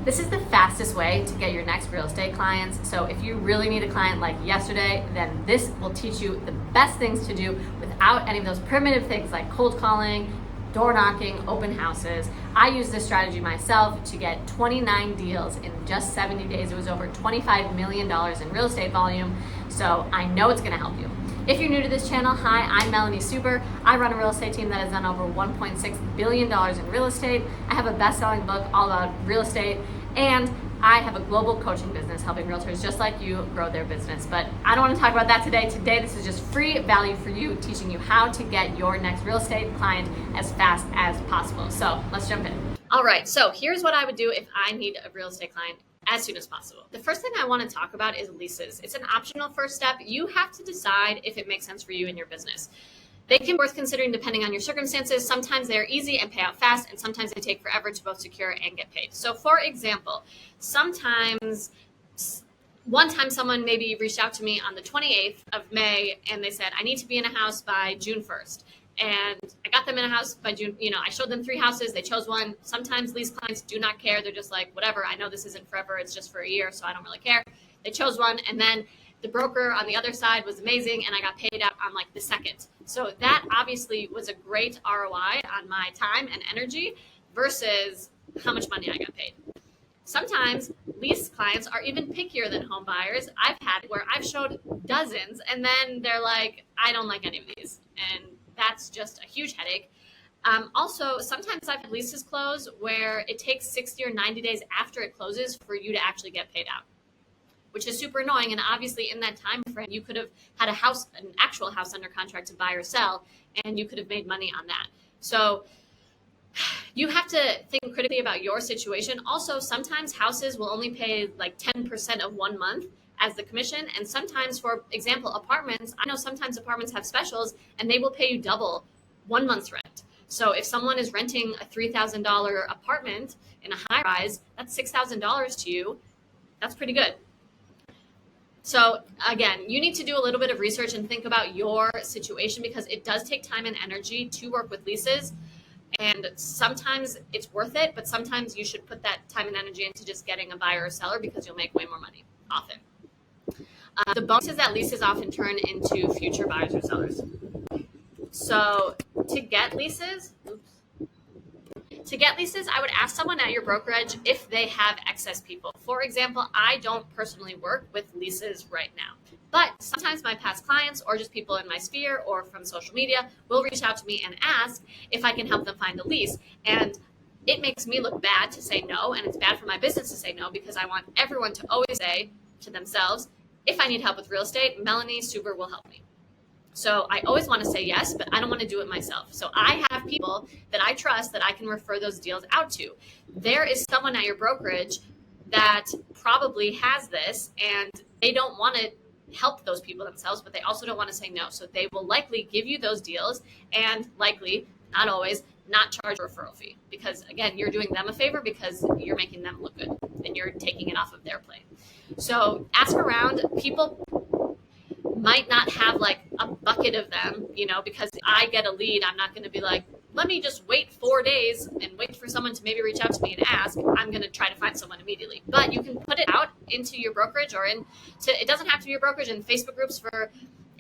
This is the fastest way to get your next real estate clients. So if you really need a client like yesterday, then this will teach you the best things to do without any of those primitive things like cold calling, door knocking, open houses. I used this strategy myself to get 29 deals in just 70 days. It was over $25 million in real estate volume. So I know it's gonna help you. If you're new to this channel, hi, I'm Melanie Super. I run a real estate team that has done over $1.6 billion in real estate. I have a best-selling book all about real estate, and I have a global coaching business helping realtors just like you grow their business. But I don't want to talk about that today. Today, this is just free value for you, teaching you how to get your next real estate client as fast as possible. So let's jump in. All right, so here's what I would do if I need a real estate client as soon as possible. The first thing I want to talk about is leases. It's an optional first step. You have to decide if it makes sense for you and your business. They can be worth considering depending on your circumstances. Sometimes they're easy and pay out fast, and sometimes they take forever to both secure and get paid. So for example, one time someone maybe reached out to me on the 28th of May and they said, I need to be in a house by June 1st. And I got them in a house by June. I showed them 3 houses. They chose one. Sometimes lease clients do not care. They're just like, whatever. I know this isn't forever. It's just for a year, so I don't really care. They chose one. And then the broker on the other side was amazing, and I got paid out on like the 2nd. So that obviously was a great ROI on my time and energy versus how much money I got paid. Sometimes lease clients are even pickier than home buyers. I've had where I've showed dozens, and then they're like, I don't like any of these. And that's just a huge headache. Also, sometimes I've had leases close where it takes 60 or 90 days after it closes for you to actually get paid out, which is super annoying. And obviously in that time frame, you could have had an actual house under contract to buy or sell, and you could have made money on that. So you have to think critically about your situation. Also, sometimes houses will only pay like 10% of 1 month as the commission. And sometimes, for example, apartments, I know sometimes apartments have specials and they will pay you double 1 month's rent. So if someone is renting a $3,000 apartment in a high rise, that's $6,000 to you. That's pretty good. So again, you need to do a little bit of research and think about your situation, because it does take time and energy to work with leases. And sometimes it's worth it, but sometimes you should put that time and energy into just getting a buyer or seller, because you'll make way more money often. The bonus is that leases often turn into future buyers or sellers. So to get leases, I would ask someone at your brokerage if they have excess people. For example, I don't personally work with leases right now, but sometimes my past clients or just people in my sphere or from social media will reach out to me and ask if I can help them find a lease. And it makes me look bad to say no, and it's bad for my business to say no, because I want everyone to always say to themselves, if I need help with real estate, Melanie Super will help me. So I always want to say yes, but I don't want to do it myself. So I have people that I trust that I can refer those deals out to. There is someone at your brokerage that probably has this, and they don't want to help those people themselves, but they also don't want to say no. So they will likely give you those deals, and likely, not always, not charge a referral fee, because again, you're doing them a favor because you're making them look good and you're taking it off of their plate. So ask around. People might not have like a bucket of them, because I get a lead. I'm not going to be like, let me just wait 4 days and wait for someone to maybe reach out to me and ask. I'm going to try to find someone immediately. But you can put it out into your brokerage, or it doesn't have to be your brokerage, in Facebook groups for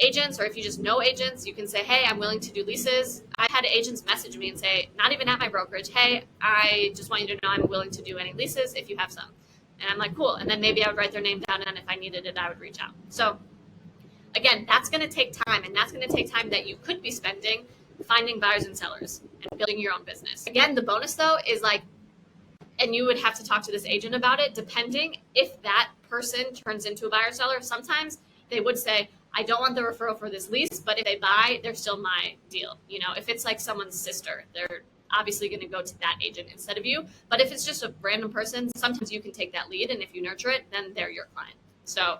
agents, or if you just know agents, you can say, hey, I'm willing to do leases. I've had agents message me and say, not even at my brokerage, hey, I just want you to know I'm willing to do any leases if you have some. And I'm like, cool. And then maybe I would write their name down, and if I needed it, I would reach out. So again, that's going to take time, and that's going to take time that you could be spending finding buyers and sellers and building your own business. Again, the bonus though is and you would have to talk to this agent about it, depending if that person turns into a buyer or seller. Sometimes they would say, I don't want the referral for this lease, but if they buy, they're still my deal. If it's like someone's sister, they're obviously going to go to that agent instead of you. But if it's just a random person, sometimes you can take that lead, and if you nurture it, then they're your client. So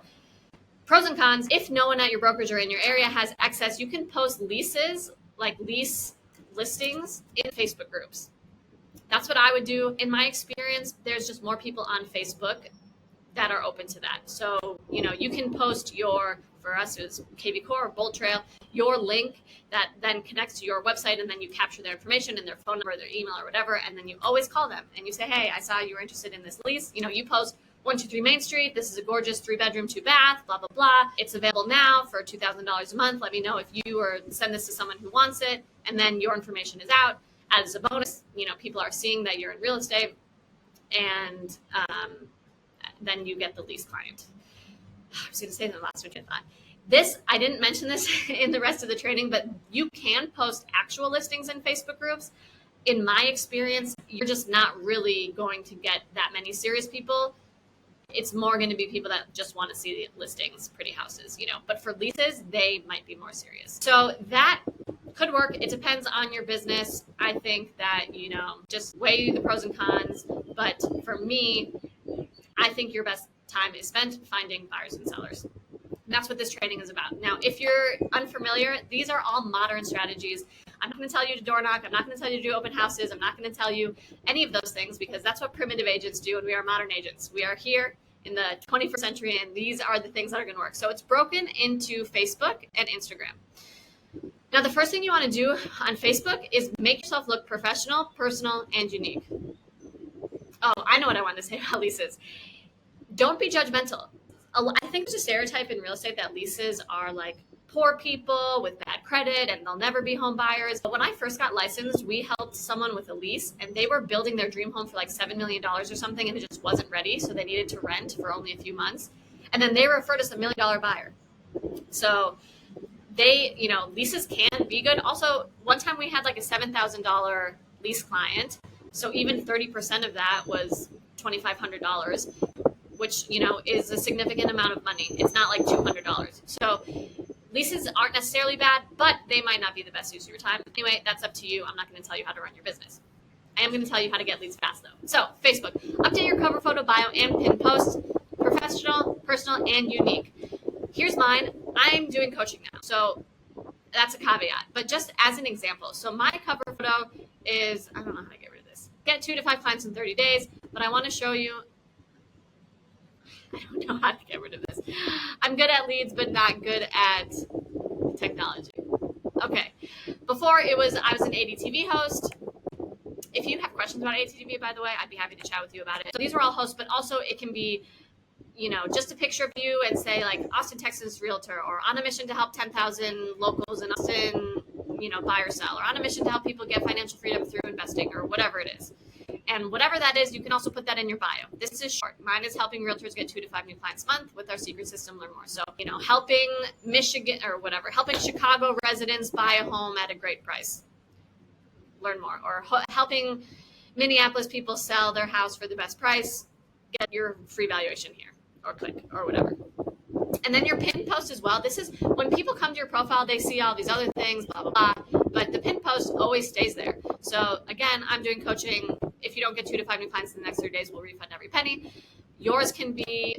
pros and cons: if no one at your brokerage or in your area has access, you can post leases, like lease listings, in Facebook groups. That's what I would do. In my experience, there's just more people on Facebook that are open to that. So, you can post your for us it was KV Core or Bold Trail, your link that then connects to your website, and then you capture their information and their phone number, their email or whatever, and then you always call them and you say, hey, I saw you were interested in this lease. You post 123 Main Street. This is a gorgeous 3-bedroom, 2-bath, blah, blah, blah. It's available now for $2,000 a month. Let me know if you or send this to someone who wants it. And then your information is out as a bonus. People are seeing that you're in real estate, and then you get the lease client. I was going to say the last one I thought. I didn't mention this in the rest of the training, but you can post actual listings in Facebook groups. In my experience, you're just not really going to get that many serious people. It's more going to be people that just want to see the listings, pretty houses, but for leases, they might be more serious. So that could work. It depends on your business. I think that, just weigh the pros and cons. But for me, I think your best time is spent finding buyers and sellers. And that's what this training is about. Now, if you're unfamiliar, these are all modern strategies. I'm not going to tell you to door knock. I'm not going to tell you to do open houses. I'm not going to tell you any of those things, because that's what primitive agents do, and we are modern agents. We are here in the 21st century, and these are the things that are going to work. So it's broken into Facebook and Instagram. Now, the first thing you want to do on Facebook is make yourself look professional, personal, and unique. Oh, I know what I wanted to say about leases. Don't be judgmental. I think there's a stereotype in real estate that leases are like poor people with bad credit and they'll never be home buyers. But when I first got licensed, we helped someone with a lease, and they were building their dream home for like $7 million or something, and it just wasn't ready. So they needed to rent for only a few months. And then they referred us $1 million buyer. So leases can be good. Also, one time we had like a $7,000 lease client. So even 30% of that was $2,500, which, is a significant amount of money. It's not like $200. So leases aren't necessarily bad, but they might not be the best use of your time. Anyway, that's up to you. I'm not going to tell you how to run your business. I am going to tell you how to get leads fast, though. So Facebook, update your cover photo, bio, and pin post. Professional, personal, and unique. Here's mine. I'm doing coaching now, so that's a caveat. But just as an example, so my cover photo is, I don't know how to get rid of this. Get 2 to 5 clients in 30 days, but I want to show you. I don't know how to get rid of this. I'm good at leads, but not good at technology. Okay. Before I was an ADTV host. If you have questions about ADTV, by the way, I'd be happy to chat with you about it. So these are all hosts, but also it can be, just a picture of you and say like Austin, Texas Realtor, or on a mission to help 10,000 locals in Austin, buy or sell, or on a mission to help people get financial freedom through investing, or whatever it is. And whatever that is, you can also put that in your bio. This is short. Mine is helping realtors get 2 to 5 new clients a month with our secret system. Learn more. So, helping helping Chicago residents buy a home at a great price. Learn more. Or helping Minneapolis people sell their house for the best price. Get your free valuation here, or click, or whatever. And then your pin post as well. This is when people come to your profile, they see all these other things, blah, blah, blah. But the pin post always stays there. So again, I'm doing coaching. If you don't get 2 to 5 new clients in the next 30 days, we'll refund every penny. Yours can be,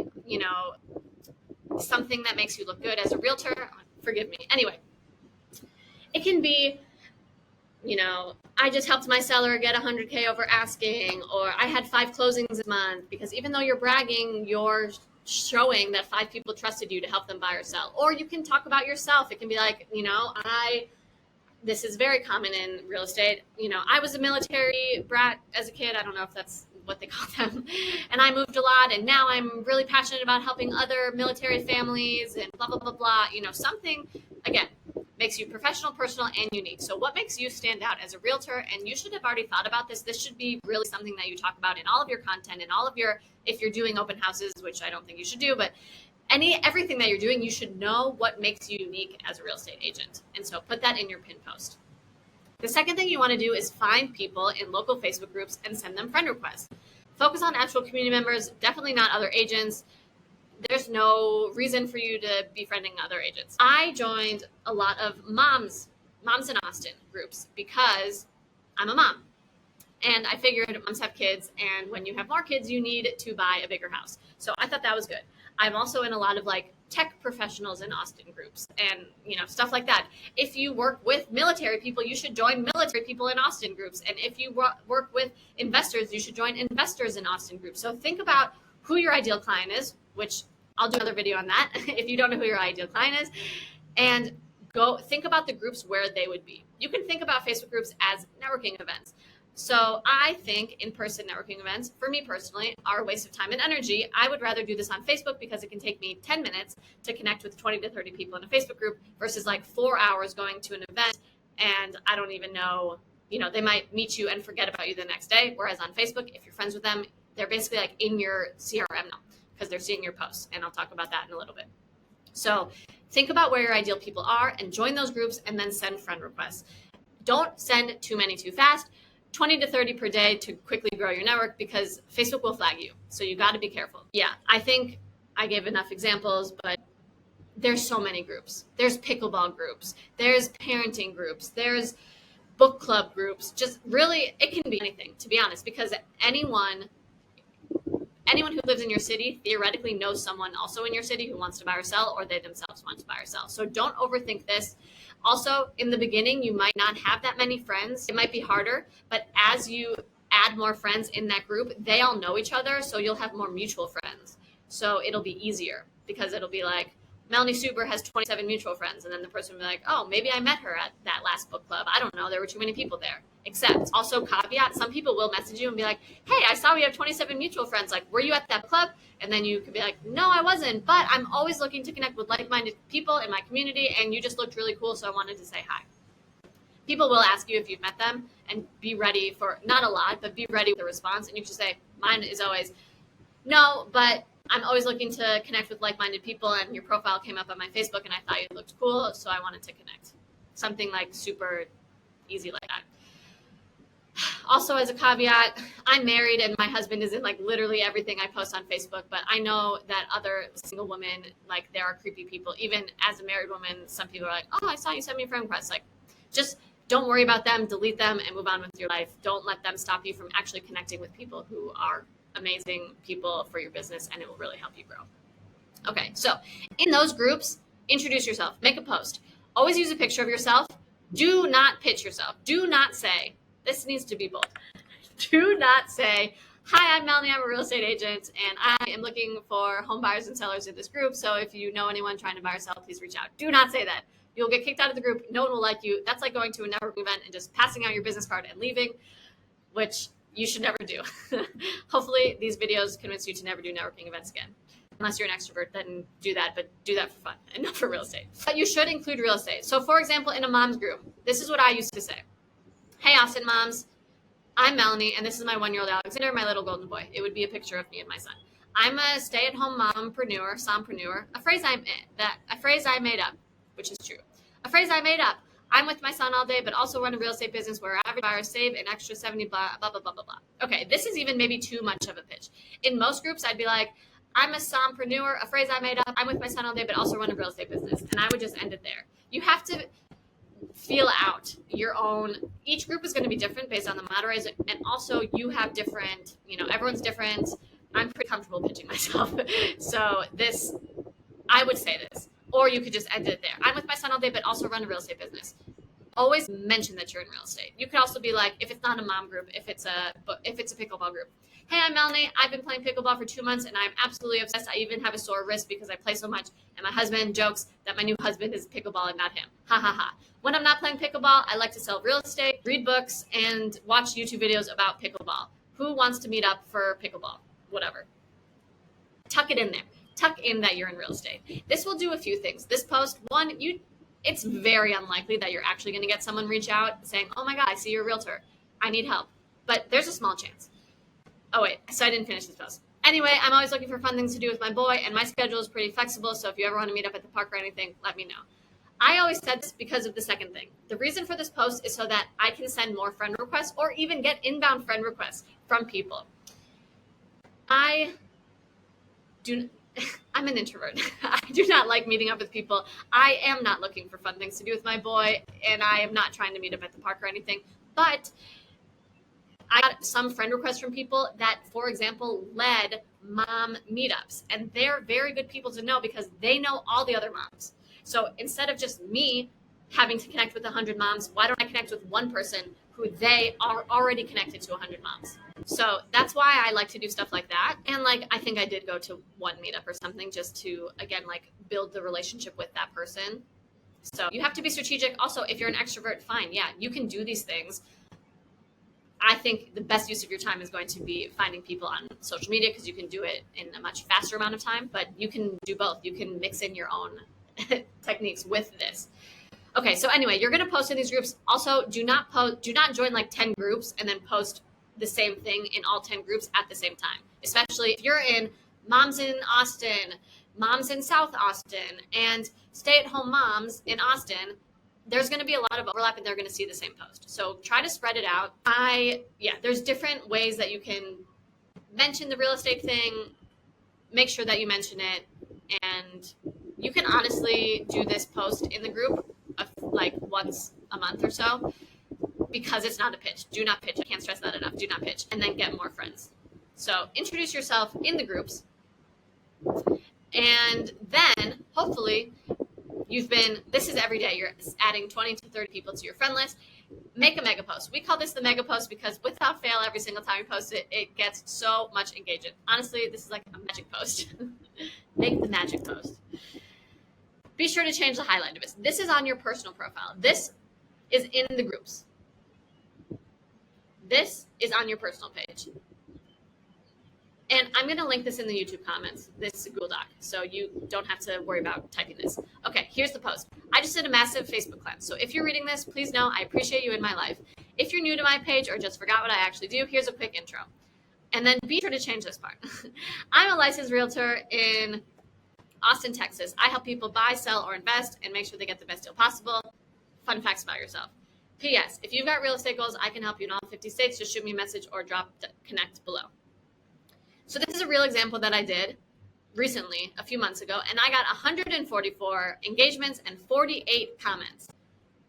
something that makes you look good as a realtor. Forgive me. Anyway, it can be, I just helped my seller get 100K over asking, or I had 5 closings a month, because even though you're bragging, you're showing that 5 people trusted you to help them buy or sell. Or you can talk about yourself. It can be like, this is very common in real estate. I was a military brat as a kid. I don't know if that's what they call them. And I moved a lot, and now I'm really passionate about helping other military families and blah, blah, blah, blah. Something, again, makes you professional, personal, and unique. So what makes you stand out as a realtor? And you should have already thought about this. This should be really something that you talk about in all of your content, in all of your, if you're doing open houses, which I don't think you should do, but everything that you're doing, you should know what makes you unique as a real estate agent. And so put that in your pin post. The second thing you want to do is find people in local Facebook groups and send them friend requests. Focus on actual community members, definitely not other agents. There's no reason for you to be friending other agents. I joined a lot of moms in Austin groups because I'm a mom. And I figured moms have kids, and when you have more kids, you need to buy a bigger house. So I thought that was good. I'm also in a lot of tech professionals in Austin groups and, stuff like that. If you work with military people, you should join military people in Austin groups. And if you work with investors, you should join investors in Austin groups. So think about who your ideal client is, which I'll do another video on that if you don't know who your ideal client is. And go think about the groups where they would be. You can think about Facebook groups as networking events. So I think in-person networking events, for me personally, are a waste of time and energy. I would rather do this on Facebook because it can take me 10 minutes to connect with 20 to 30 people in a Facebook group versus like 4 hours going to an event and I don't even know, they might meet you and forget about you the next day. Whereas on Facebook, if you're friends with them, they're basically like in your CRM now because they're seeing your posts. And I'll talk about that in a little bit. So think about where your ideal people are and join those groups and then send friend requests. Don't send too many too fast. 20 to 30 per day to quickly grow your network because Facebook will flag you. So you got to be careful. Yeah, I think I gave enough examples, but there's so many groups. There's pickleball groups. There's parenting groups. There's book club groups. Just really, it can be anything, to be honest, because anyone who lives in your city theoretically knows someone also in your city who wants to buy or sell, or they themselves want to buy or sell. So don't overthink this. Also, in the beginning, you might not have that many friends. It might be harder, but as you add more friends in that group, they all know each other, so you'll have more mutual friends. So it'll be easier because it'll be like, Melanie Suber has 27 mutual friends, and then the person will be like, oh, maybe I met her at that last book club. I don't know. There were too many people there. Except, also caveat, some people will message you and be like, hey, I saw we have 27 mutual friends. Like, were you at that club? And then you could be like, no, I wasn't, but I'm always looking to connect with like-minded people in my community, and you just looked really cool, so I wanted to say hi. People will ask you if you've met them, and be ready for, not a lot, but be ready with the response. And you just say, mine is always, no, but I'm always looking to connect with like-minded people, and your profile came up on my Facebook, and I thought you looked cool, so I wanted to connect. Something like super easy like that. Also, as a caveat, I'm married, and my husband is in like literally everything I post on Facebook, but I know that other single women, like there are creepy people. Even as a married woman, some people are like, oh, I saw you send me a friend request. Like, just don't worry about them, delete them, and move on with your life. Don't let them stop you from actually connecting with people who are amazing people for your business, and it will really help you grow. Okay, so in those groups, introduce yourself, make a post. Always use a picture of yourself. Do not pitch yourself. Do not say, this needs to be bold. Do not say, hi, I'm Melanie, I'm a real estate agent, and I am looking for home buyers and sellers in this group. So if you know anyone trying to buy or sell, please reach out. Do not say that. You'll get kicked out of the group. No one will like you. That's like going to a networking event and just passing out your business card and leaving, which you should never do. Hopefully these videos convince you to never do networking events again. Unless you're an extrovert, then do that, but do that for fun and not for real estate. But you should include real estate. So for example, in a mom's group, this is what I used to say. Hey, Austin moms, I'm Melanie, and this is my 1-year-old Alexander, my little golden boy. It would be a picture of me and my son. I'm a stay-at-home mompreneur, sompreneur, a phrase I made up, which is true. A phrase I made up. I'm with my son all day, but also run a real estate business where average buyers save an extra 70 blah, blah, blah, blah, blah, blah. Okay, this is even maybe too much of a pitch. In most groups, I'd be like, I'm a sompreneur, a phrase I made up. I'm with my son all day, but also run a real estate business. And I would just end it there. You have to feel out your own. Each group is going to be different based on the moderators, and also you have different, everyone's different. I'm pretty comfortable pitching myself. So this, I would say this, or you could just end it there. I'm with my son all day, but also run a real estate business. Always mention that you're in real estate. You could also be like, if it's not a mom group, if it's a pickleball group. Hey, I'm Melanie. I've been playing pickleball for 2 months, and I'm absolutely obsessed. I even have a sore wrist because I play so much, and my husband jokes that my new husband is pickleball and not him. Ha, ha, ha. When I'm not playing pickleball, I like to sell real estate, read books, and watch YouTube videos about pickleball. Who wants to meet up for pickleball? Whatever. Tuck it in there. Tuck in that you're in real estate. This will do a few things. This post, one, it's very unlikely that you're actually going to get someone reach out saying, oh my God, I see you're a realtor. I need help. But there's a small chance. Oh wait, so I didn't finish this post. Anyway, I'm always looking for fun things to do with my boy, and my schedule is pretty flexible, so if you ever want to meet up at the park or anything, let me know. I always said this because of the second thing. The reason for this post is so that I can send more friend requests or even get inbound friend requests from people. I'm an introvert. I do not like meeting up with people. I am not looking for fun things to do with my boy, and I am not trying to meet up at the park or anything, but I got some friend requests from people that, for example, led mom meetups, and they're very good people to know because they know all the other moms. So instead of just me having to connect with 100 moms, why don't I connect with one person who they are already connected to 100 moms? So that's why I like to do stuff like that. And like, I think I did go to one meetup or something just to, again, like build the relationship with that person. So you have to be strategic. Also, if you're an extrovert, fine. Yeah, you can do these things. I think the best use of your time is going to be finding people on social media because you can do it in a much faster amount of time, but you can do both. You can mix in your own techniques with this. Okay, so anyway, you're going to post in these groups. Also, do not join like 10 groups and then post the same thing in all 10 groups at the same time. Especially if you're in Moms in Austin, Moms in South Austin, and stay-at-home moms in Austin, there's going to be a lot of overlap and they're going to see the same post. So try to spread it out. There's different ways that you can mention the real estate thing. Make sure that you mention it, and you can honestly do this post in the group like once a month or so, because it's not a pitch. Do not pitch. I can't stress that enough. Do not pitch, and then get more friends. So introduce yourself in the groups, and then hopefully this is every day. You're adding 20 to 30 people to your friend list. Make a mega post. We call this the mega post because without fail, every single time you post it, it gets so much engagement. Honestly, this is like a magic post. Make the magic post. Be sure to change the highlight of it. This is on your personal profile. This is in the groups. This is on your personal page. And I'm going to link this in the YouTube comments, this Google Doc, so you don't have to worry about typing this. Okay, here's the post. I just did a massive Facebook cleanse. So if you're reading this, please know I appreciate you in my life. If you're new to my page or just forgot what I actually do, here's a quick intro. And then be sure to change this part. I'm a licensed realtor in Austin, Texas. I help people buy, sell, or invest and make sure they get the best deal possible. Fun facts about yourself. P.S. If you've got real estate goals, I can help you in all 50 states. Just shoot me a message or drop connect below. So this is a real example that I did recently, a few months ago, and I got 144 engagements and 48 comments.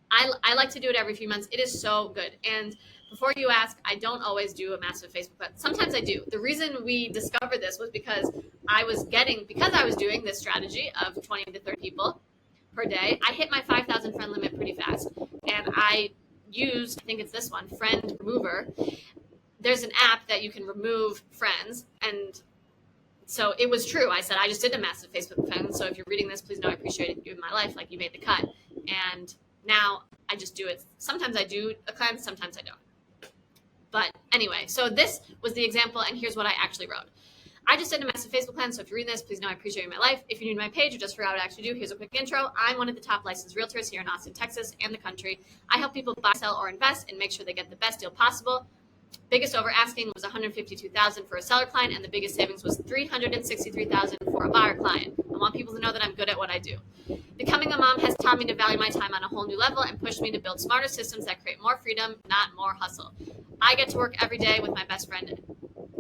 I like to do it every few months. It is so good. And before you ask, I don't always do a massive Facebook cleanse. Sometimes I do. The reason we discovered this was because I was doing this strategy of 20 to 30 people per day. I hit my 5,000 friend limit pretty fast. And I used, I think it's this one, Friend Remover. There's an app that you can remove friends. And so it was true. I said, I just did a massive Facebook cleanse. So if you're reading this, please know I appreciate you in my life. Like, you made the cut. And now I just do it. Sometimes I do a cleanse, sometimes I don't. But anyway, so this was the example, and here's what I actually wrote. I just did a massive Facebook cleanse, so if you're reading this, please know I appreciate you in my life. If you're new to my page or just forgot what I actually do, here's a quick intro. I'm one of the top licensed realtors here in Austin, Texas, and the country. I help people buy, sell, or invest and make sure they get the best deal possible. Biggest over asking was $152,000 for a seller client, and the biggest savings was $363,000 for a buyer client. I want people to know that I'm good at what I do. Becoming a mom has taught me to value my time on a whole new level and pushed me to build smarter systems that create more freedom, not more hustle. I get to work every day with my best friend,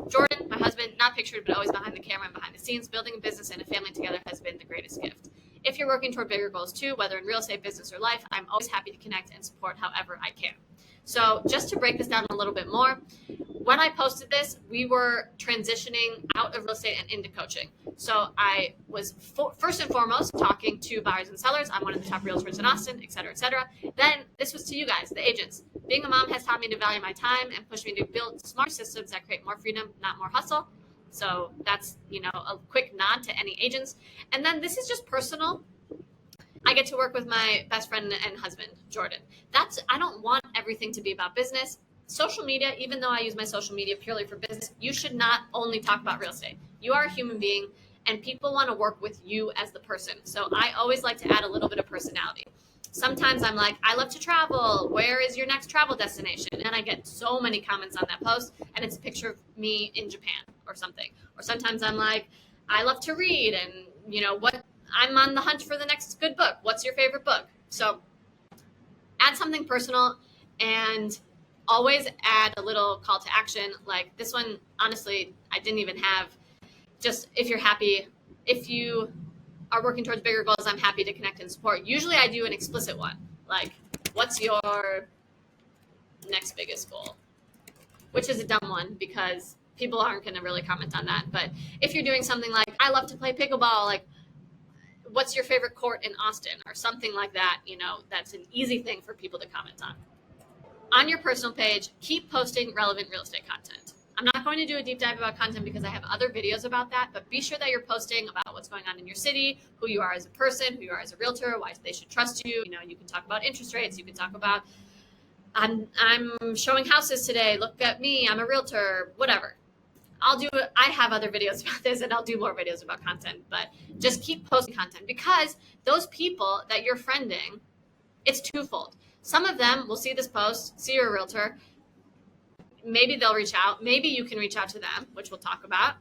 Jordan, my husband, not pictured, but always behind the camera and behind the scenes. Building a business and a family together has been the greatest gift. If you're working toward bigger goals too, whether in real estate, business, or life, I'm always happy to connect and support however I can. So just to break this down a little bit more, when I posted this, we were transitioning out of real estate and into coaching. So I was first and foremost talking to buyers and sellers. I'm one of the top realtors in Austin, et cetera, et cetera. Then this was to you guys, the agents. Being a mom has taught me to value my time and pushed me to build smart systems that create more freedom, not more hustle. So that's, a quick nod to any agents. And then this is just personal. I get to work with my best friend and husband, Jordan. I don't want everything to be about business. Social media, even though I use my social media purely for business, you should not only talk about real estate. You are a human being, and people want to work with you as the person. So I always like to add a little bit of personality. Sometimes I'm like, I love to travel. Where is your next travel destination? And I get so many comments on that post, and it's a picture of me in Japan or something. Or sometimes I'm like, I love to read, and I'm on the hunt for the next good book. What's your favorite book? So add something personal, and always add a little call to action. Like this one, honestly, I didn't even have. Just if you're happy, if you are working towards bigger goals, I'm happy to connect and support. Usually I do an explicit one, like what's your next biggest goal? Which is a dumb one because people aren't going to really comment on that. But if you're doing something like, I love to play pickleball, like what's your favorite court in Austin or something like that, that's an easy thing for people to comment on. On your personal page, keep posting relevant real estate content. I'm not going to do a deep dive about content because I have other videos about that, but be sure that you're posting about what's going on in your city, who you are as a person, who you are as a realtor, why they should trust you. You can talk about interest rates. You can talk about, I'm showing houses today. Look at me. I'm a realtor, whatever. I have other videos about this, and I'll do more videos about content, but just keep posting content, because those people that you're friending, it's twofold. Some of them will see this post, see you're a realtor. Maybe they'll reach out. Maybe you can reach out to them, which we'll talk about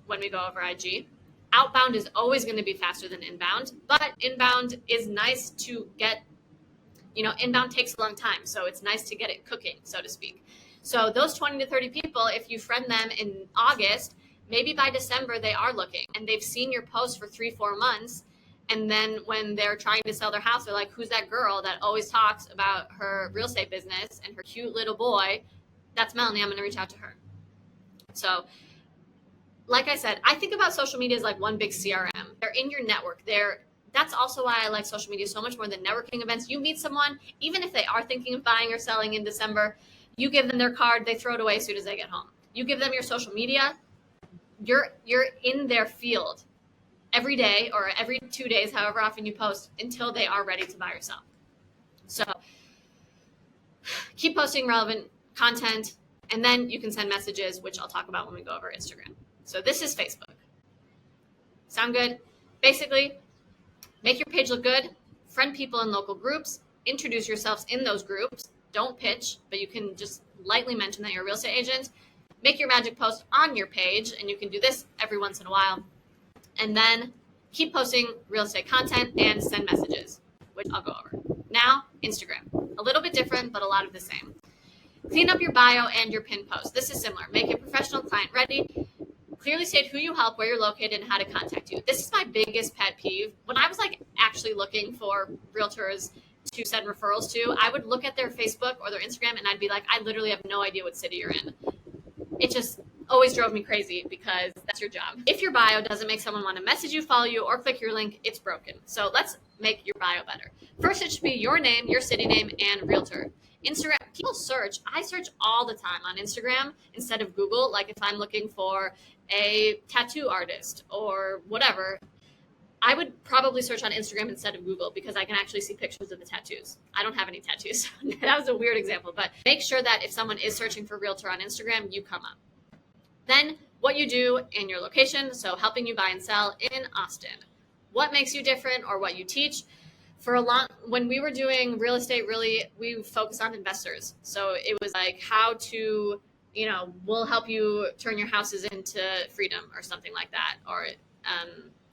when we go over IG. Outbound is always going to be faster than inbound, but inbound is nice to get, inbound takes a long time. So it's nice to get it cooking, so to speak. So those 20 to 30 people, if you friend them in August, maybe by December they are looking and they've seen your post for 3-4 months. And then when they're trying to sell their house, they're like, who's that girl that always talks about her real estate business and her cute little boy? That's Melanie. I'm going to reach out to her. So like I said, I think about social media as like one big CRM. They're in your network. That's also why I like social media so much more than networking events. You meet someone, even if they are thinking of buying or selling in December, you give them their card, they throw it away as soon as they get home. You give them your social media, you're in their field every day or every 2 days, however often you post, until they are ready to buy or sell. So keep posting relevant content, and then you can send messages, which I'll talk about when we go over Instagram. So this is Facebook. Sound good? Basically, make your page look good, friend people in local groups, introduce yourselves in those groups. Don't pitch, but you can just lightly mention that you're a real estate agent. Make your magic post on your page, and you can do this every once in a while. And then keep posting real estate content and send messages, which I'll go over. Now, Instagram. A little bit different, but a lot of the same. Clean up your bio and your pin post. This is similar. Make it professional, client ready. Clearly state who you help, where you're located, and how to contact you. This is my biggest pet peeve. When I was actually looking for realtors to send referrals to, I would look at their Facebook or their Instagram and I'd be like, I literally have no idea what city you're in. It just always drove me crazy, because that's your job. If your bio doesn't make someone want to message you, follow you, or click your link, it's broken. So let's make your bio better. First, it should be your name, your city name, and realtor. Instagram, people search. I search all the time on Instagram instead of Google. Like if I'm looking for a tattoo artist or whatever, I would probably search on Instagram instead of Google, because I can actually see pictures of the tattoos. I don't have any tattoos. That was a weird example, but make sure that if someone is searching for realtor on Instagram, you come up. Then what you do in your location, so helping you buy and sell in Austin. What makes you different, or what you teach. When we were doing real estate, really, we focused on investors. So it was like how to, we'll help you turn your houses into freedom or something like that, or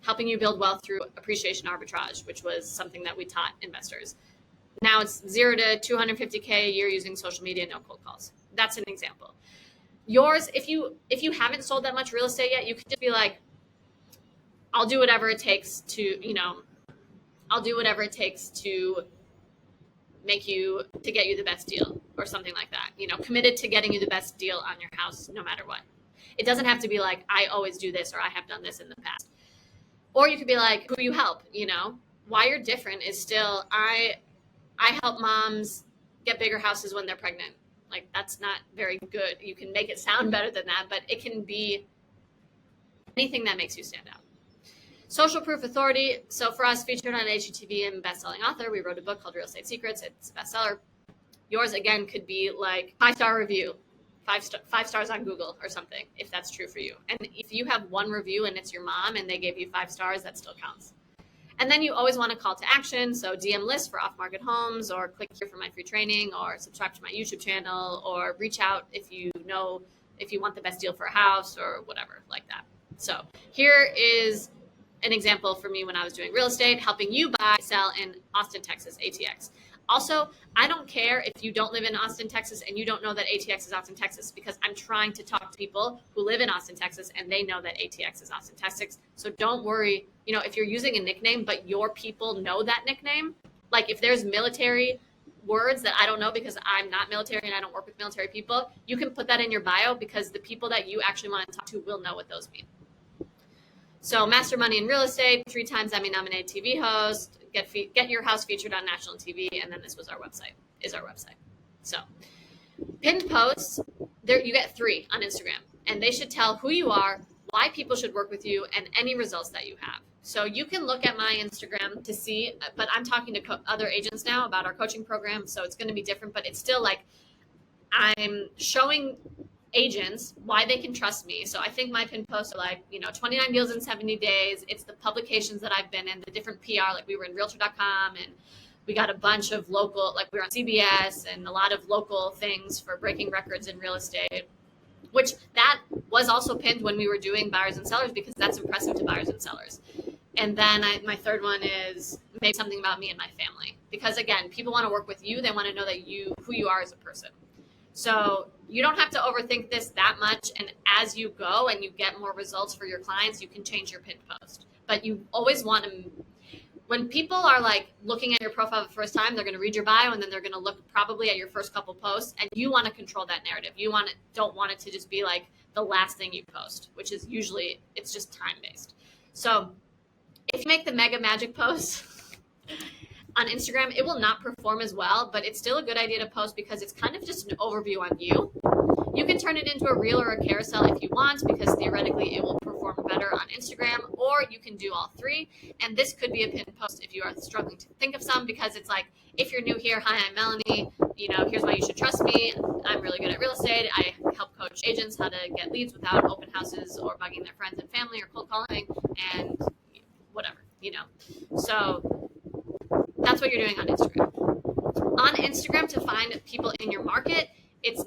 helping you build wealth through appreciation arbitrage, which was something that we taught investors. Now it's 0 to 250K a year using social media, no cold calls. That's an example. Yours, if you haven't sold that much real estate yet, you could just be like, I'll do whatever it takes to, I'll do whatever it takes to get you the best deal, or something like that. Committed to getting you the best deal on your house, no matter what. It doesn't have to be like, I always do this, or I have done this in the past. Or you could be like, who you help, why you're different is still, I help moms get bigger houses when they're pregnant. Like, that's not very good. You can make it sound better than that, but it can be anything that makes you stand out. Social proof authority. So for us, featured on HGTV and best-selling author, we wrote a book called Real Estate Secrets. It's a bestseller. Yours, again, could be like 5-star review, 5 stars on Google or something, if that's true for you. And if you have one review and it's your mom and they gave you 5 stars, that still counts. And then you always want a call to action. So DM list for off-market homes, or click here for my free training, or subscribe to my YouTube channel, or reach out if you want the best deal for a house, or whatever like that. So here is an example for me when I was doing real estate, helping you buy, sell in Austin, Texas, ATX. Also, I don't care if you don't live in Austin, Texas, and you don't know that ATX is Austin, Texas, because I'm trying to talk to people who live in Austin, Texas, and they know that ATX is Austin, Texas. So don't worry, if you're using a nickname, but your people know that nickname, like if there's military words that I don't know because I'm not military and I don't work with military people, you can put that in your bio, because the people that you actually want to talk to will know what those mean. So master money in real estate, 3 times Emmy nominated TV host, get your house featured on national TV, and then this is our website. So Pinned posts, there you get 3 on Instagram, and they should tell who you are, why people should work with you, and any results that you have. So you can look at my Instagram to see, but I'm talking to other agents now about our coaching program, so it's going to be different, but it's still like I'm showing agents why they can trust me. So I think my pin posts are like, 29 deals in 70 days. It's the publications that I've been in, the different PR, like we were in Realtor.com, and we got a bunch of local, like we were on CBS and a lot of local things for breaking records in real estate, which that was also pinned when we were doing buyers and sellers because that's impressive to buyers and sellers. And then my third one is maybe something about me and my family, because again, people want to work with you. They want to know that who you are as a person. So you don't have to overthink this that much. And as you go and you get more results for your clients, you can change your pin post. But you always want to, when people are like looking at your profile the first time, they're going to read your bio and then they're going to look probably at your first couple posts, and you want to control that narrative. You don't want it to just be like the last thing you post, which is usually, it's just time based. So if you make the mega magic post on Instagram, it will not perform as well, but it's still a good idea to post because it's kind of just an overview on you. You can turn it into a reel or a carousel if you want, because theoretically it will perform better on Instagram, or you can do all 3. And this could be a pinned post if you are struggling to think of some, because it's like, if you're new here, hi, I'm Melanie, here's why you should trust me. I'm really good at real estate. I help coach agents how to get leads without open houses or bugging their friends and family or cold calling and whatever, So that's what you're doing on Instagram. On Instagram, to find people in your market, it's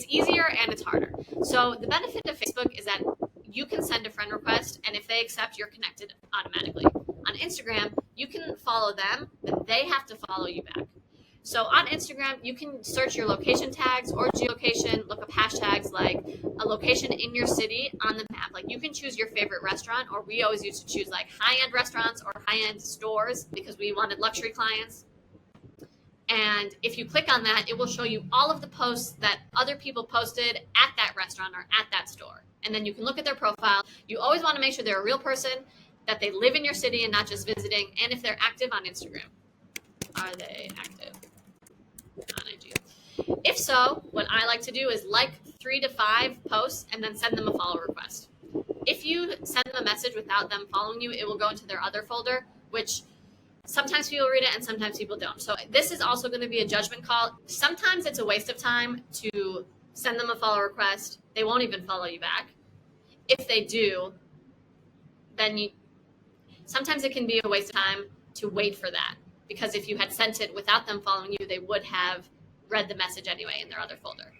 easier and it's harder. So the benefit of Facebook is that you can send a friend request, and if they accept, you're connected automatically. On Instagram, you can follow them, but they have to follow you back. So on Instagram, you can search your location tags or geolocation, look up hashtags like a location in your city on the map. Like you can choose your favorite restaurant, or we always used to choose like high-end restaurants or high-end stores because we wanted luxury clients. And if you click on that, it will show you all of the posts that other people posted at that restaurant or at that store. And then you can look at their profile. You always want to make sure they're a real person, that they live in your city and not just visiting, and if they're active on Instagram. Are they active on IG? If so, what I like to do is like 3 to 5 posts and then send them a follow request. If you send them a message without them following you, it will go into their other folder, which sometimes people read it and sometimes people don't. So this is also going to be a judgment call. Sometimes it's a waste of time to send them a follow request. They won't even follow you back. If they do, then sometimes it can be a waste of time to wait for that, because if you had sent it without them following you, they would have read the message anyway in their other folder.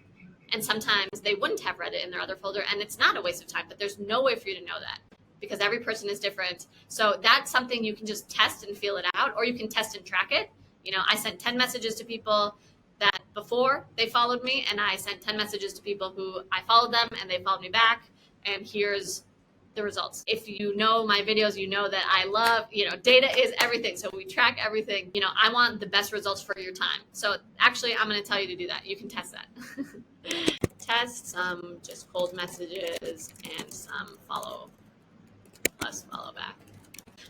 And sometimes they wouldn't have read it in their other folder, and it's not a waste of time, but there's no way for you to know that, because every person is different. So that's something you can just test and feel it out, or you can test and track it. I sent 10 messages to people that before they followed me, and I sent 10 messages to people who I followed them and they followed me back, and here's the results. If you know my videos, you know that I love, data is everything. So we track everything. I want the best results for your time. So actually, I'm going to tell you to do that. You can test that. Test some just cold messages and some follow plus follow back.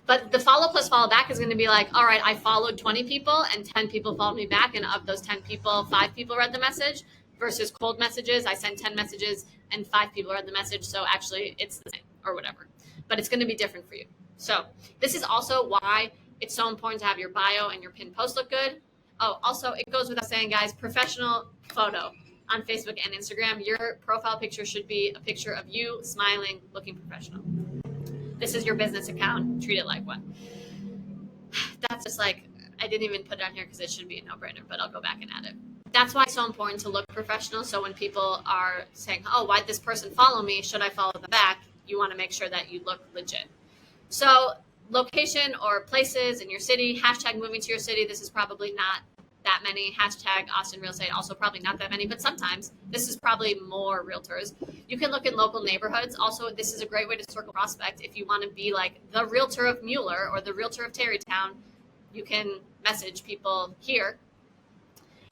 But the follow plus follow back is going to be like, all right, I followed 20 people and 10 people followed me back. And of those 10 people, 5 people read the message, versus cold messages. I sent 10 messages and 5 people read the message. So actually it's the same, or whatever, but it's going to be different for you. So this is also why it's so important to have your bio and your pinned post look good. Oh, also it goes without saying, guys, professional photo on Facebook and Instagram. Your profile picture should be a picture of you smiling, looking professional. This is your business account. Treat it like one. That's just like, I didn't even put it on here because it should be a no-brainer, but I'll go back and add it. That's why it's so important to look professional. So when people are saying, oh, why'd this person follow me? Should I follow them back? You want to make sure that you look legit. So location or places in your city, hashtag moving to your city. This is probably not that many. Hashtag Austin real estate, also probably not that many, but sometimes this is probably more realtors. You can look in local neighborhoods. Also, this is a great way to circle prospect. If you want to be like the realtor of Mueller or the realtor of Tarrytown, you can message people here.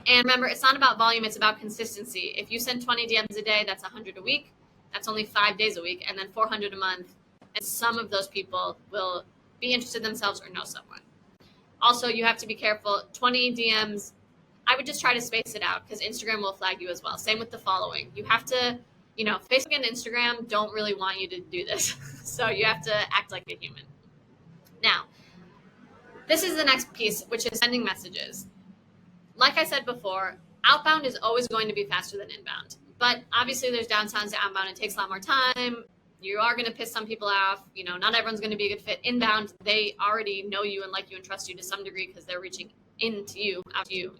And remember, it's not about volume, it's about consistency. If you send 20 DMs a day, that's 100 a week. That's only 5 days a week, and then 400 a month. And some of those people will be interested themselves or know someone. Also, you have to be careful. 20 DMs I would just try to space it out because Instagram will flag you as well. Same with the following. You have to, Facebook and Instagram don't really want you to do this. So you have to act like a human. Now, this is the next piece, which is sending messages. Like I said before, outbound is always going to be faster than inbound. But obviously there's downsides to outbound. It takes a lot more time. You are going to piss some people off. Not everyone's going to be a good fit. Inbound, they already know you and like you and trust you to some degree because they're reaching into you, out to you,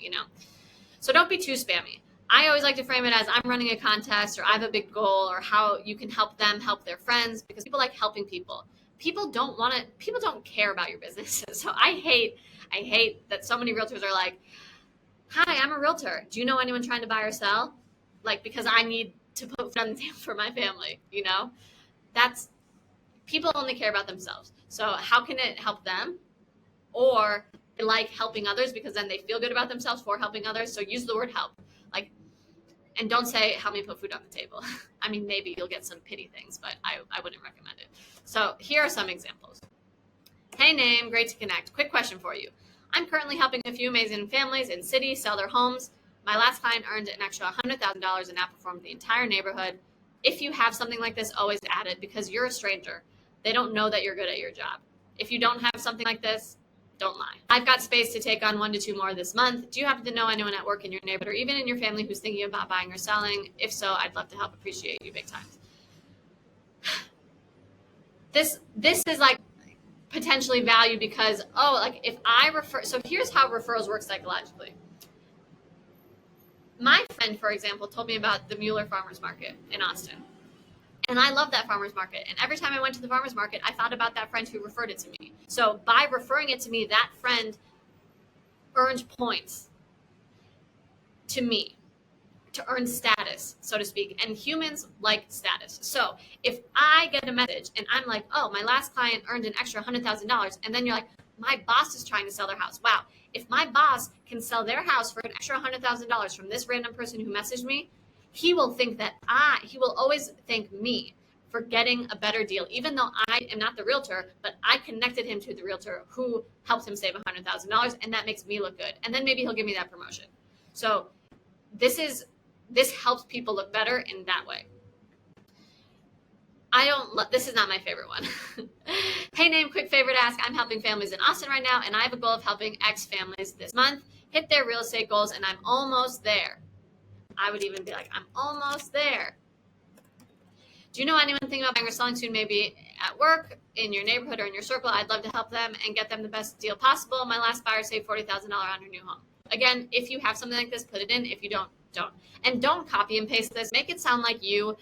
So don't be too spammy. I always like to frame it as I'm running a contest or I have a big goal or how you can help them help their friends because people like helping people. People don't care about your business. So I hate that so many realtors are like, hi, I'm a realtor. Do you know anyone trying to buy or sell? Like, because I need to put food on the table for my family, That's, people only care about themselves. So how can it help them? Or they like helping others because then they feel good about themselves for helping others. So use the word help. And don't say, help me put food on the table. I mean, maybe you'll get some pity things, but I wouldn't recommend it. So here are some examples. Hey, name, great to connect. Quick question for you. I'm currently helping a few amazing families in cities sell their homes. My last client earned an extra $100,000 and outperformed the entire neighborhood. If you have something like this, always add it because you're a stranger. They don't know that you're good at your job. If you don't have something like this, don't lie. I've got space to take on 1 to 2 more this month. Do you happen to know anyone at work in your neighborhood or even in your family who's thinking about buying or selling? If so, I'd love to help. Appreciate you big time. This is like potentially valued because, if I refer, so here's how referrals work psychologically. My friend, for example, told me about the Mueller Farmers Market in Austin. And I love that farmer's market. And every time I went to the farmer's market, I thought about that friend who referred it to me. So by referring it to me, that friend earned points to me to earn status, so to speak. And humans like status. So if I get a message and I'm like, oh, my last client earned an extra $100,000. And then you're like, my boss is trying to sell their house. Wow. If my boss can sell their house for an extra $100,000 from this random person who messaged me, he will think that he will always thank me for getting a better deal, even though I am not the realtor, but I connected him to the realtor who helped him save $100,000, and that makes me look good. And then maybe he'll give me that promotion. So this helps people look better in that way. This is not my favorite one. Hey, name, quick favor to ask. I'm helping families in Austin right now, and I have a goal of helping X families this month hit their real estate goals, and I'm almost there. I would even be like, I'm almost there. Do you know anyone thinking about buying or selling soon, maybe at work, in your neighborhood, or in your circle? I'd love to help them and get them the best deal possible. My last buyer saved $40,000 on her new home. Again, if you have something like this, put it in. If you don't. And don't copy and paste this. Make it sound like you.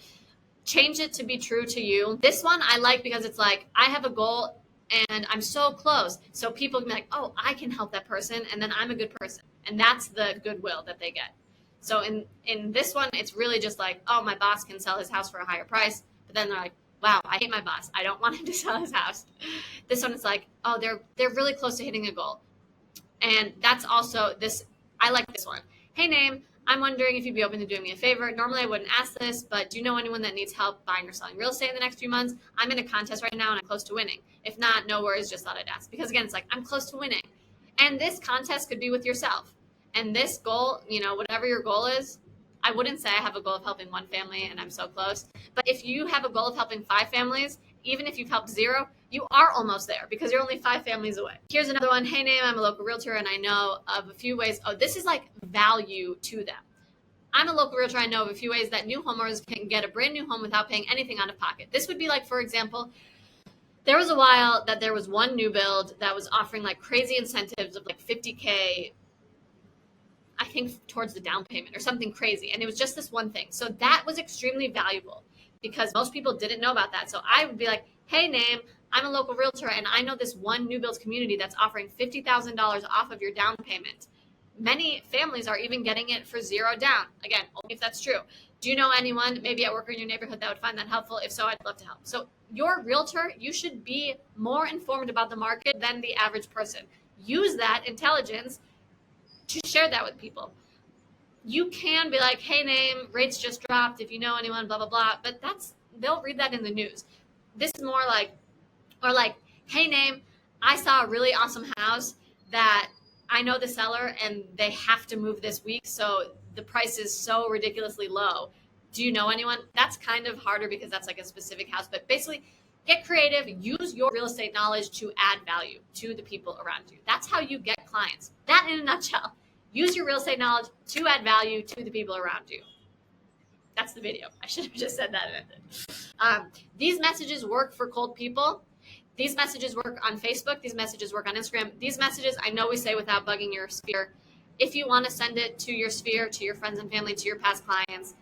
Change it to be true to you. This one I like because it's like, I have a goal and I'm so close. So people can be like, oh, I can help that person. And then I'm a good person. And that's the goodwill that they get. So in this one, it's really just like, oh, my boss can sell his house for a higher price. But then they're like, wow, I hate my boss. I don't want him to sell his house. This one is like, oh, they're really close to hitting a goal. And that's also this. I like this one. Hey, name, I'm wondering if you'd be open to doing me a favor. Normally I wouldn't ask this, but do you know anyone that needs help buying or selling real estate in the next few months? I'm in a contest right now and I'm close to winning. If not, no worries, just thought I'd ask. Because again, it's like, I'm close to winning. And this contest could be with yourself. And this goal, whatever your goal is, I wouldn't say I have a goal of helping 1 family and I'm so close. But if you have a goal of helping 5 families, even if you've helped 0, you are almost there because you're only 5 families away. Here's another one. Hey, name, I'm a local realtor and I know of a few ways. Oh, this is like value to them. I'm a local realtor. I know of a few ways that new homeowners can get a brand new home without paying anything out of pocket. This would be like, for example, there was a while that there was one new build that was offering like crazy incentives of like $50K, I think, towards the down payment or something crazy. And it was just this one thing. So that was extremely valuable because most people didn't know about that. So I would be like, hey, name, I'm a local realtor and I know this one new build community that's offering $50,000 off of your down payment. Many families are even getting it for 0 down. Again, only if that's true. Do you know anyone maybe at work or in your neighborhood that would find that helpful? If so, I'd love to help. So your realtor, you should be more informed about the market than the average person. Use that intelligence to share that with people. You can be like, hey, name, rates just dropped. If you know anyone, blah, blah, blah. But they'll read that in the news. This is more like, or like, hey, name, I saw a really awesome house that I know the seller and they have to move this week, so the price is so ridiculously low. Do you know anyone? That's kind of harder because that's like a specific house, but basically get creative, use your real estate knowledge to add value to the people around you. That's how you get clients. That in a nutshell. Use your real estate knowledge to add value to the people around you. That's the video. I should have just said that in it. These messages work for cold people. These messages work on Facebook. These messages work on Instagram. These messages, I know we say without bugging your sphere. If you want to send it to your sphere, to your friends and family, to your past clients,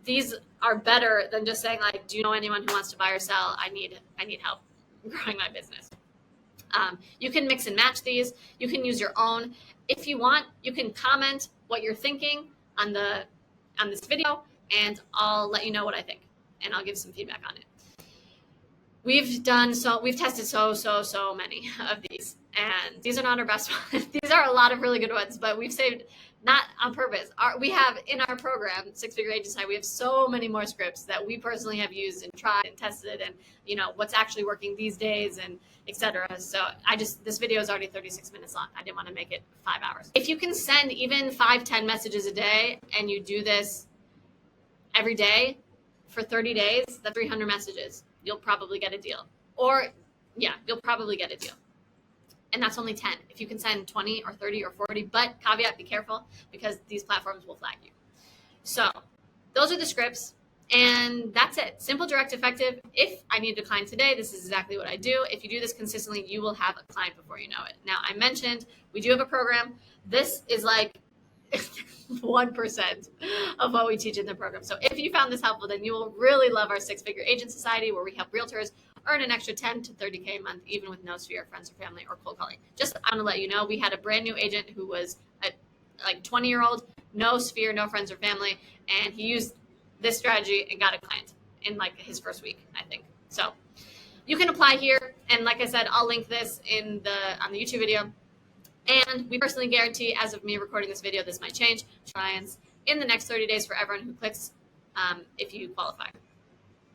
these are better than just saying like, do you know anyone who wants to buy or sell? I need help growing my business. You can mix and match these. You can use your own. If you want, you can comment what you're thinking on this video, and I'll let you know what I think, and I'll give some feedback on it. We've tested so many of these, and these are not our best ones. These are a lot of really good ones, but we've saved, not on purpose. We have in our program, Six Figure Agent Side, we have so many more scripts that we personally have used and tried and tested, and what's actually working these days, and etc. So this video is already 36 minutes long. I didn't want to make it 5 hours. If you can send even 5-10 messages a day, and you do this every day for 30 days, that's 300 messages. You'll probably get a deal. You'll probably get a deal. And that's only 10. If you can send 20 or 30 or 40, but caveat, be careful because these platforms will flag you. So those are the scripts, and that's it. Simple, direct, effective. If I need a client today, this is exactly what I do. If you do this consistently, you will have a client before you know it. Now, I mentioned we do have a program. This is like 1% of what we teach in the program. So if you found this helpful, then you will really love our Six Figure Agent Society, where we help realtors earn an extra 10 to 30K a month, even with no sphere of friends or family or cold calling. Just I want to let you know, we had a brand new agent who was a 20-year-old, no sphere, no friends or family, and he used this strategy and got a client in like his first week, I think. So you can apply here, and like I said, I'll link this on the YouTube video. And we personally guarantee, as of me recording this video, this might change, clients in the next 30 days for everyone who clicks, if you qualify.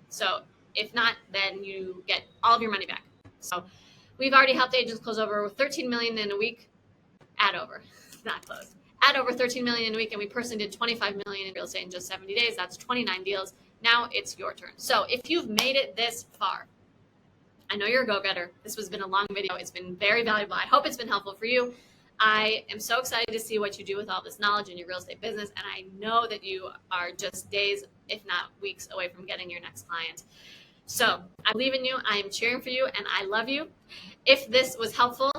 So if not, then you get all of your money back. So we've already helped agents close over 13 million in a week. Add over, not close. Add over 13 million in a week, and we personally did 25 million in real estate in just 70 days. That's 29 deals. Now it's your turn. So if you've made it this far, I know you're a go-getter. This has been a long video. It's been very valuable. I hope it's been helpful for you. I am so excited to see what you do with all this knowledge in your real estate business, and I know that you are just days, if not weeks, away from getting your next client. So I believe in you. I am cheering for you, and I love you. If this was helpful,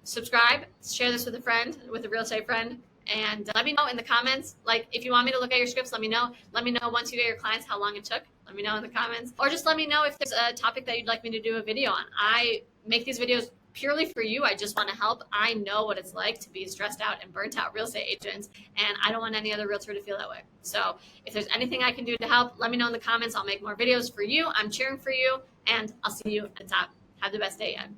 subscribe, share this with a friend, with a real estate friend, and let me know in the comments. Like, if you want me to look at your scripts, let me know. Let me know once you get your clients how long it took. Let me know in the comments, or just let me know if there's a topic that you'd like me to do a video on. I make these videos purely for you. I just want to help. I know what it's like to be stressed out and burnt out real estate agents, and I don't want any other realtor to feel that way. So if there's anything I can do to help, let me know in the comments. I'll make more videos for you. I'm cheering for you, and I'll see you at the top. Have the best day yet.